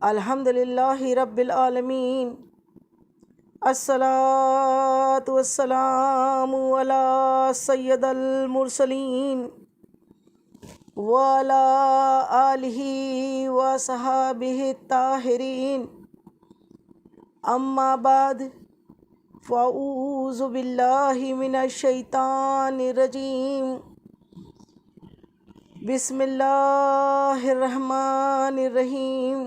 الحمدللہ رب العالمین، الصلاۃ والسلام علی سید المرسلین وعلی آلہ وصحابہ الطاہرین، اما بعد فاعوذ باللہ من الشیطان الرجیم، بسم اللہ الرحمن الرحیم۔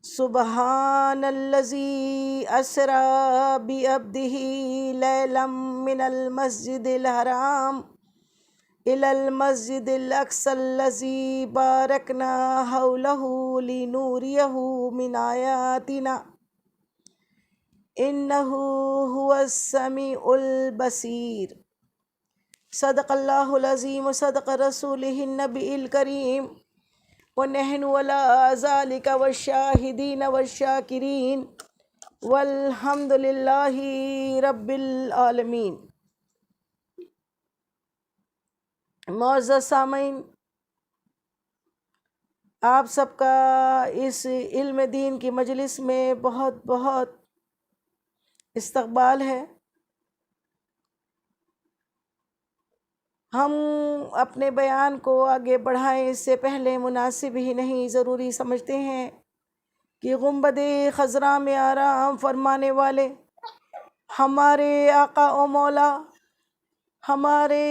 سبحان الذی اسری بعبدہ لیلا من المسجد الحرام الی المسجد الاقصی الذی بارکنا حولہ لنوریہ من آیاتنا انہ هو السمیع البصیر۔ صدق اللہ العظیم وصدق رسولہ النبی الکریم، ونحن علی ذلک والشاہدین والشاکرین، والحمد للہ رب العالمین۔ معزز سامعین، آپ سب کا اس علم دین کی مجلس میں بہت بہت استقبال ہے۔ ہم اپنے بیان کو آگے بڑھائیں اس سے پہلے مناسب ہی نہیں ضروری سمجھتے ہیں کہ گنبد خضراء میں آرام فرمانے والے ہمارے آقا و مولا، ہمارے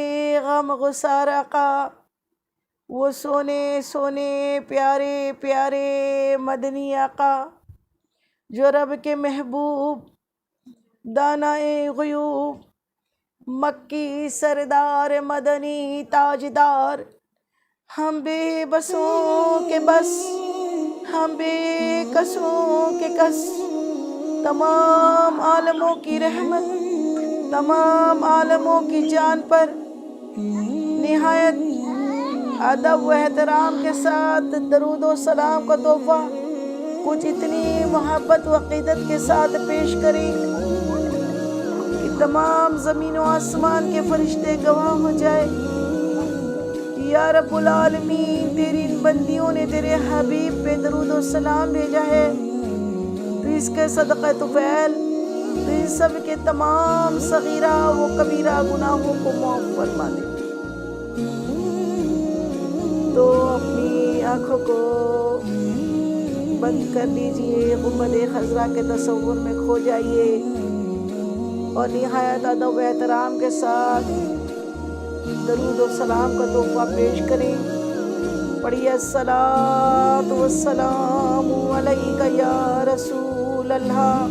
غم گسار آقا، وہ سونے سونے پیارے پیارے مدنی آقا، جو رب کے محبوب، دانائے غیوب، مکی سردار، مدنی تاجدار، ہم بے بسوں کے بس، ہم بے کسوں کے کس، تمام عالموں کی رحمت، تمام عالموں کی جان پر نہایت ادب و احترام کے ساتھ درود و سلام کا تحفہ کچھ اتنی محبت و عقیدت کے ساتھ پیش کریں کہ تمام زمین و آسمان کے فرشتے گواہ ہو جائے کہ یا رب العالمین، تیری ان بندیوں نے تیرے حبیب پہ درود و سلام بھیجا ہے، تو اس کے صدقہ طفیل تو ان سب کے تمام صغیرہ و کبیرہ گناہوں کو معاف فرما دے۔ تو اپنی آنکھوں کو بند کر لیجئے، گنبد خضراء کے تصور میں کھو جائیے اور نہایت ادب و احترام کے ساتھ درود و سلام کا تحفہ پیش کریں۔ پڑھیے الصلاۃ والسلام علیک یا رسول اللہ،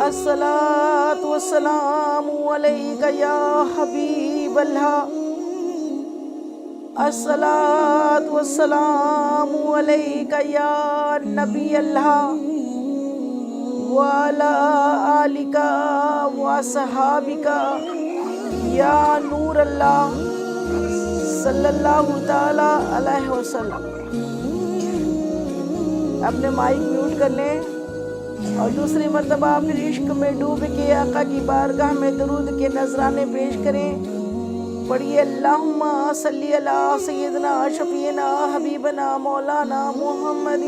الصلاۃ والسلام علیک یا حبیب اللہ، الصلاۃ والسلام علیک یا نبی اللہ، وعلی آلک وصحابک یا نور اللہ، صلی اللہ تعالی علیہ وسلم۔ اپنے مائک میوٹ کر لیں اور دوسری مرتبہ پھر عشق میں ڈوب کے آقا کی بارگاہ میں درود کے نذرانے پیش کریں۔ پڑھیے اللہم صلی علی سیدنا شفیعنا حبیبنا مولانا محمد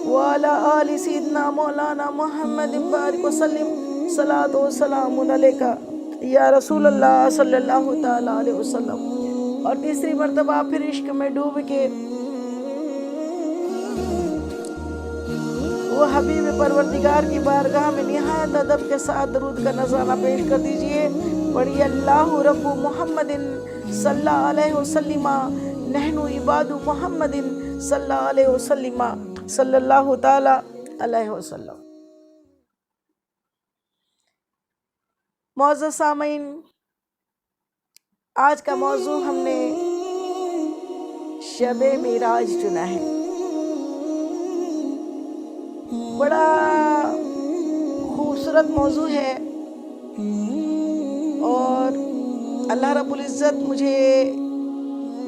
وعلی آل سیدنا مولانا محمد بارک وسلم، صلاۃ و سلام علیک یا رسول اللہ صلی اللہ تعالی علیہ وسلم۔ اور تیسری مرتبہ پھر عشق میں ڈوب کے وہ حبیب پروردگار کی بارگاہ میں نہایت ادب کے ساتھ درود کا نذرانہ پیش کر دیجئے۔ پڑھیے اللہ رب محمد صلی اللہ علیہ وسلم، نحن عباد محمد صلی اللہ علیہ وسلم، صلی اللہ تعالی علیہ وسلم۔ معزز سامعین، آج کا موضوع ہم نے شب معراج چنا ہے۔ بڑا خوبصورت موضوع ہے اور اللہ رب العزت مجھے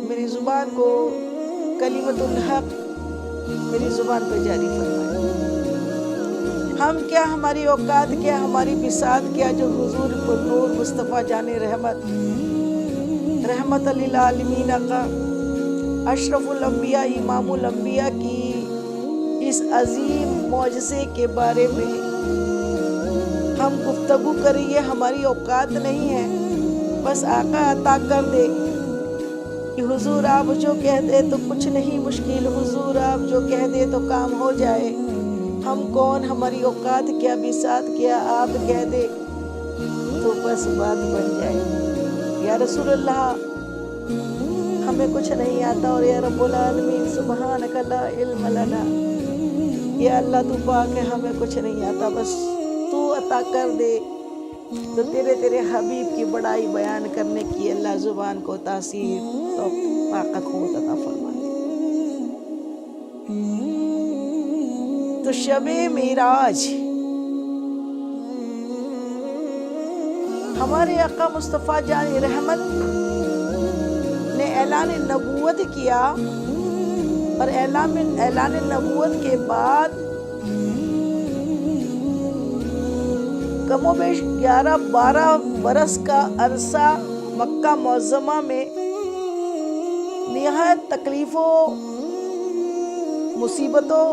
میری زبان کو کلمت الحق میری زبان پر جاری فرمائے۔ ہم کیا، ہماری اوقات کیا، ہماری بساط کیا، جو حضور پر نور مصطفیٰ جان رحمت رحمت للعالمین کا، اشرف الانبیاء امام الانبیاء کی اس عظیم معجزے کے بارے میں ہم گفتگو کریں، یہ ہماری اوقات نہیں ہے۔ بس آقا عطا کر دے کہ حضور آپ جو کہہ دے تو کچھ نہیں مشکل، حضور آپ جو کہہ دے تو کام ہو جائے۔ ہم کون، ہماری اوقات کیا، بساط کیا، آپ کہہ دے تو بس بات بن جائے۔ یا رسول اللہ ہمیں کچھ نہیں آتا، اور یا رب العالمین سبحانک لا علم لنا، یا اللہ تو پاک ہے، ہمیں کچھ نہیں آتا، بس تو عطا کر دے۔ تو تیرے حبیب کی بڑائی بیان کرنے کی اللہ زبان کو تاثیر اور طاقت قوت عطا فرما دے۔ تو شب معراج ہمارے آقا مصطفیٰ جان رحمت نے اعلان نبوت کیا، اور اعلان نبوت کے بعد کم و بیش 11-12 برس کا عرصہ مکہ معظمہ میں نہایت تکلیفوں، مصیبتوں،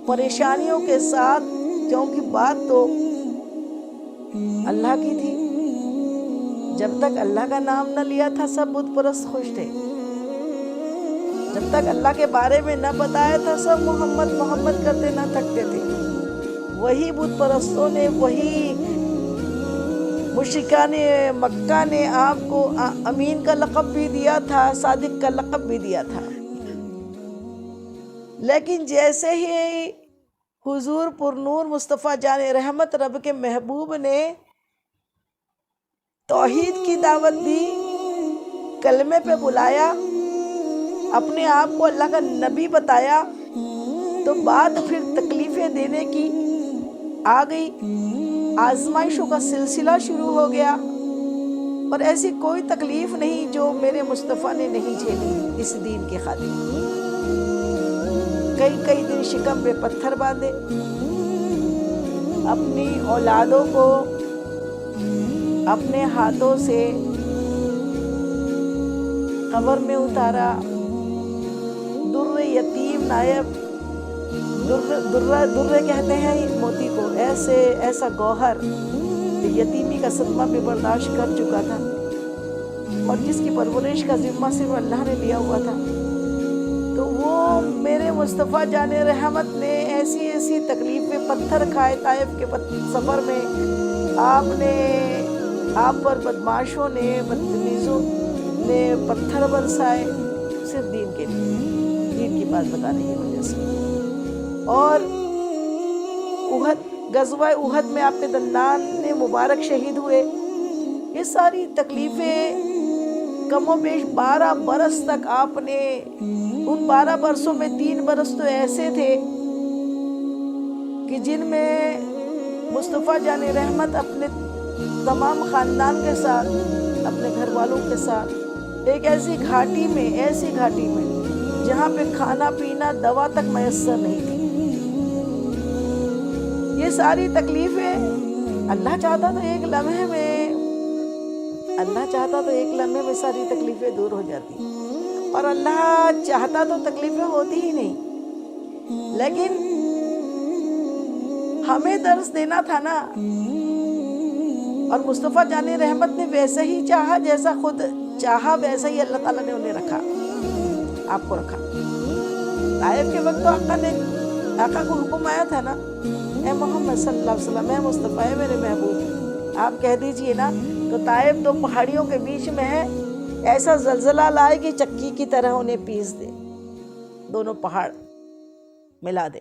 پریشانیوں کے ساتھ، کیونکہ بات تو اللہ کی تھی۔ جب تک اللہ کا نام نہ لیا تھا سب بت پرست خوش تھے، جب تک اللہ کے بارے میں نہ بتایا تھا سب محمد محمد کرتے نہ تھکتے تھے۔ وہی بت پرستوں نے، وہی مشرکان مکہ نے آپ کو امین کا لقب بھی دیا تھا، صادق کا لقب بھی دیا تھا۔ لیکن جیسے ہی حضور پر نور مصطفیٰ جان رحمت رب کے محبوب نے توحید کی دعوت دی، کلمے پہ بلایا، اپنے آپ کو اللہ کا نبی بتایا، تو بات پھر تکلیفیں دینے کی آ گئی، آزمائشوں کا سلسلہ شروع ہو گیا۔ اور ایسی کوئی تکلیف نہیں جو میرے مصطفیٰ نے نہیں جھیلی اس دین کے خاطر۔ کئی دن شکم پہ پتھر باندھے، اپنی اولادوں کو اپنے ہاتھوں سے قبر میں اتارا، در یتیم نائب، در کہتے ہیں موتی کو، ایسا گوہر یتیمی کا صدمہ بھی برداشت کر چکا تھا، اور جس کی پرورش کا ذمہ صرف اللہ نے لیا ہوا تھا۔ تو وہ میرے مصطفیٰ جان رحمت نے ایسی تکلیفیں، پتھر کھائے طائف کے سفر میں، آپ پر بدماشوں نے، بدتمیزوں نے پتھر برسائے، صرف دین کے لیے، دین کی بات بتانے کی وجہ سے۔ اور غزوہ احد میں آپ کے دندان مبارک شہید ہوئے۔ یہ ساری تکلیفیں کم و بیش 12 برس تک آپ نے، ان 12 برسوں میں 3 برس تو ایسے تھے کہ جن میں مصطفیٰ جان رحمت اپنے تمام خاندان کے ساتھ، اپنے گھر والوں کے ساتھ ایک ایسی گھاٹی میں جہاں پہ کھانا پینا دوا تک میسر نہیں تھی۔ یہ ساری تکلیفیں اللہ چاہتا تو ایک لمحے میں ساری تکلیفیں دور ہو جاتی، اور اللہ چاہتا تو تکلیفیں ہوتی ہی نہیں، لیکن ہمیں درس دینا تھا نا۔ اور مصطفیٰ جان رحمت نے ویسے ہی چاہا، جیسا خود چاہا ویسا ہی اللہ تعالیٰ نے انہیں رکھا، آپ کو رکھا۔ طائف کے وقت تو آقا کو حکم آیا تھا نا، اے محمد صلی اللہ علیہ وسلم، اے مصطفیٰ، اے میرے محبوب، آپ کہہ دیجئے نا، تو طائف 2 پہاڑیوں کے بیچ میں ہے، ایسا زلزلہ لائے کہ چکی کی طرح انہیں پیس دے، دونوں پہاڑ ملا دے۔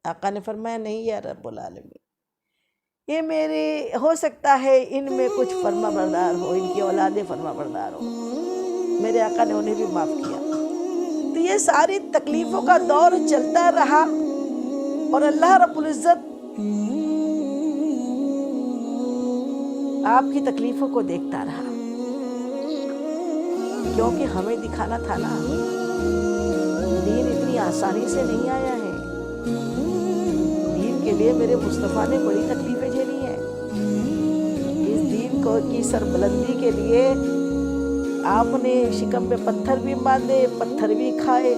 آقا نے فرمایا نہیں یا رب العالمین، یہ میرے ہو سکتا ہے ان میں کچھ فرما بردار ہو، ان کی اولادیں فرما بردار ہو۔ میرے آقا نے انہیں بھی معاف کیا۔ تو یہ ساری تکلیفوں کا دور چلتا رہا، اور اللہ رب العزت آپ کی تکلیفوں کو دیکھتا رہا، کیونکہ ہمیں دکھانا تھا نا، دین اتنی آسانی سے نہیں آیا ہے۔ دین کے لیے میرے مصطفیٰ نے بڑی تکلیفیں جھیلی ہیں، اس دین کی سربلندی کے لیے آپ نے شکم پہ پتھر بھی باندھے، پتھر بھی کھائے،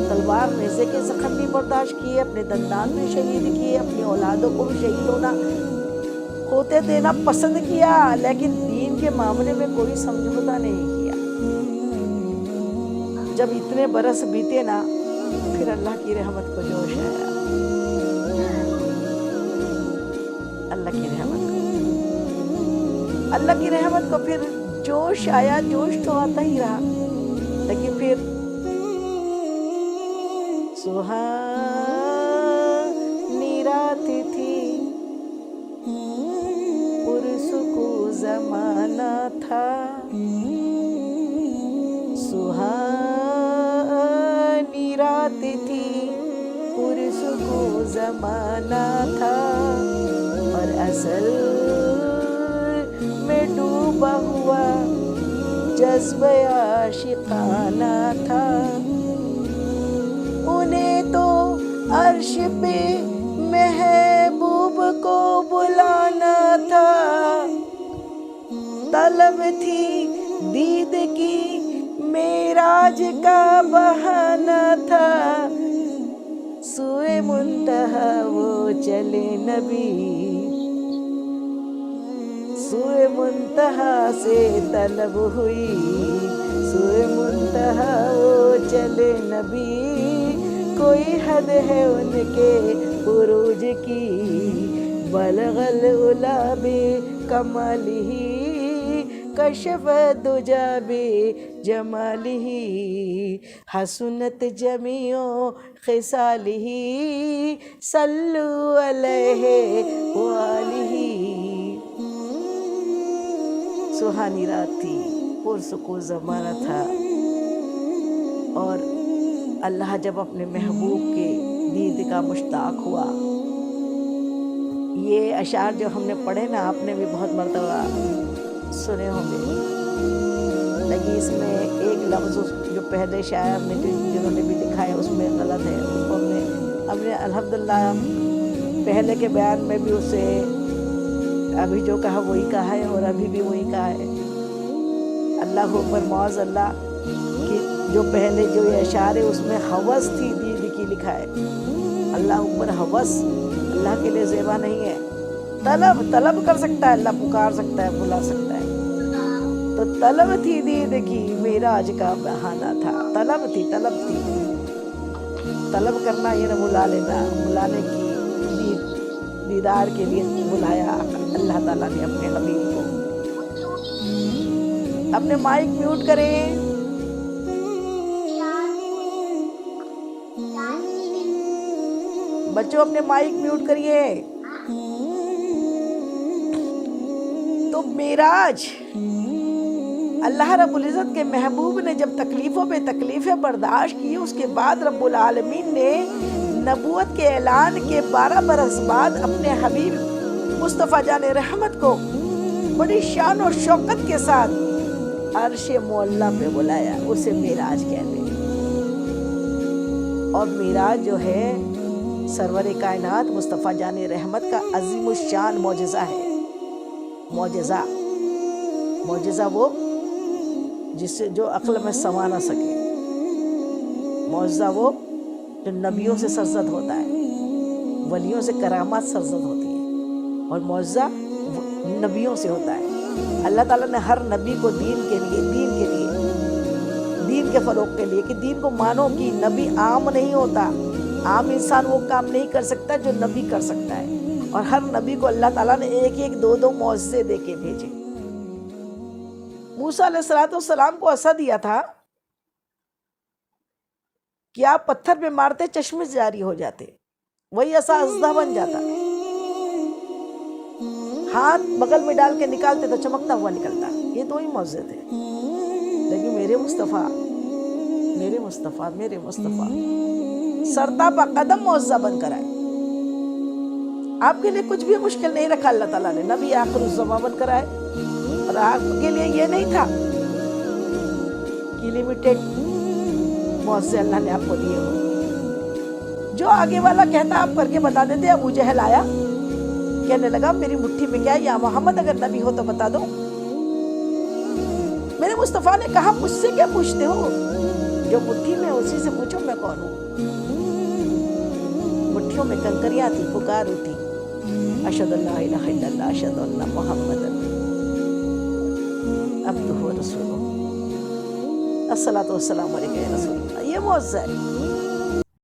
تلوار نیزے کے زخم بھی برداشت کیے، اپنے دندان بھی شہید کیے، اپنی اولادوں کو بھی شہید ہوتے دینا پسند کیا، لیکن دین کے معاملے میں کوئی سمجھوتا نہیں کیا۔ جب اتنے برس بیتے نا، پھر اللہ کی رحمت کو جوش آیا، اللہ کی رحمت کو پھر جوش آیا۔ جوش تو آتا ہی رہا، لیکن پھر سہانی رات تھی، پرسکون زمانہ تھا، سہانی رات تھی، پرسکون زمانہ تھا، اور اصل میں ڈوبا ہوا جذبہ عاشقانہ تھا۔ انہیں تو عرش پہ محبوب کو بلانا تھا، طلب تھی دید کی معراج کا بہانہ تھا، سوئے منتہا وہ چلے نبی، سوئے منتہا سے طلب ہوئی، سوئے منتہا وہ چلے نبی، کوئی حد ہے ان کے عروج کی، بلغ العلا بکمالہ، کشف الدجی بجمالہ، حسنت جمیع خصالہ، صلو علیہ وآلہ۔ سہانی رات تھی، پرسکون زمانہ تھا، اور اللہ جب اپنے محبوب کے دید کا مشتاق ہوا۔ یہ اشعار جو ہم نے پڑھے نا، آپ نے بھی بہت مرتبہ سنے ہوں گے، لیکن اس میں ایک لفظ جو پہلے شاعر نے جنہوں نے بھی لکھا ہے اس میں غلط ہے، اس کو ہم نے الحمدللہ پہلے کے بیان میں بھی اسے ابھی جو کہا وہی کہا ہے، اور ابھی بھی وہی کہا ہے۔ اللہ اکبر، معاذ اللہ کہ جو پہلے جو یہ اشعار ہے اس میں ہوس تھی دید کی لکھا ہے۔ اللہ اکبر، ہوس اللہ کے لیے زیبا نہیں ہے۔ طلب کر سکتا ہے اللہ، پکار سکتا ہے، بلا سکتا ہے۔ تو طلب تھی دید کی معراج کا بہانہ تھا، طلب تھی۔ طلب کرنا یہ نہ بلا لینا، بلانے کی دیدار کے لیے بلایا اللہ تعالیٰ نے اپنے حبیب کو۔ اپنے مائک میوٹ کریں۔ بچوں اپنے مائک میوٹ کریے۔ تو معراج، اللہ رب العزت کے محبوب نے جب تکلیفوں پہ تکلیفیں برداشت کی، اس کے بعد رب العالمین نے نبوت کے اعلان کے 12 برس بعد اپنے حبیب مصطفیٰ جان رحمت کو بڑی شان و شوکت کے ساتھ عرش معلیٰ پہ بلایا، اسے معراج کہتے ہیں۔ اور معراج جو ہے سرور کائنات مصطفیٰ جان رحمت کا عظیم الشان معجزہ ہے۔ معجزہ وہ جس سے جو عقل میں سما نہ سکے، معجزہ وہ جو نبیوں سے سرزد ہوتا ہے، ولیوں سے کرامات سرزد ہوتی ہیں، اور معجزہ نبیوں سے ہوتا ہے۔ اللہ تعالیٰ نے ہر نبی کو دین کے فروغ کے لیے کہ دین کو مانو، کہ نبی عام نہیں ہوتا، عام انسان وہ کام نہیں کر سکتا جو نبی کر سکتا ہے، اور ہر نبی کو اللہ تعالیٰ نے ایک دو معجزے دے کے بھیجے۔ موسیٰ علیہ السلام کو عصا دیا تھا کہ آپ پتھر پہ مارتے چشمے جاری ہو جاتے، وہی عصا اژدہا بن جاتا، ہاتھ بغل میں ڈال کے نکالتے تو چمکتا ہوا نکلتا۔ یہ دو ہی معجزے تھے، لیکن میرے مصطفیٰ سرتاپا قدم معجزہ بن کر آئے۔ آپ کے لیے کچھ بھی مشکل نہیں رکھا اللہ تعالیٰ نے، نبی آخر الزمان بن کر آئے، اور آپ کے لیے یہ نہیں تھا کہ لمیٹڈ معجزے اللہ نے آپ کو دیے ہو۔ جو آگے والا کہتا آپ کر کے بتا دیتے۔ ابو جہل آیا، کہنے لگا میری مٹھی میں کیا ہے، یا محمد اگر نبی ہو تو بتا دو، میرے مصطفیٰ نے کہا مجھ سے کیا پوچھتے ہو؟ جو مٹھی میں اسی سے پوچھو میں کون ہوں۔ مٹھیوں میں کنکریاں تھی، پکار اٹھی، اشہد ان لا الہ الا اللہ اشہد ان محمد عبدہ و رسولہ، الصلاۃ والسلام علیک یا رسول اللہ۔ یہ معجزہ ہے۔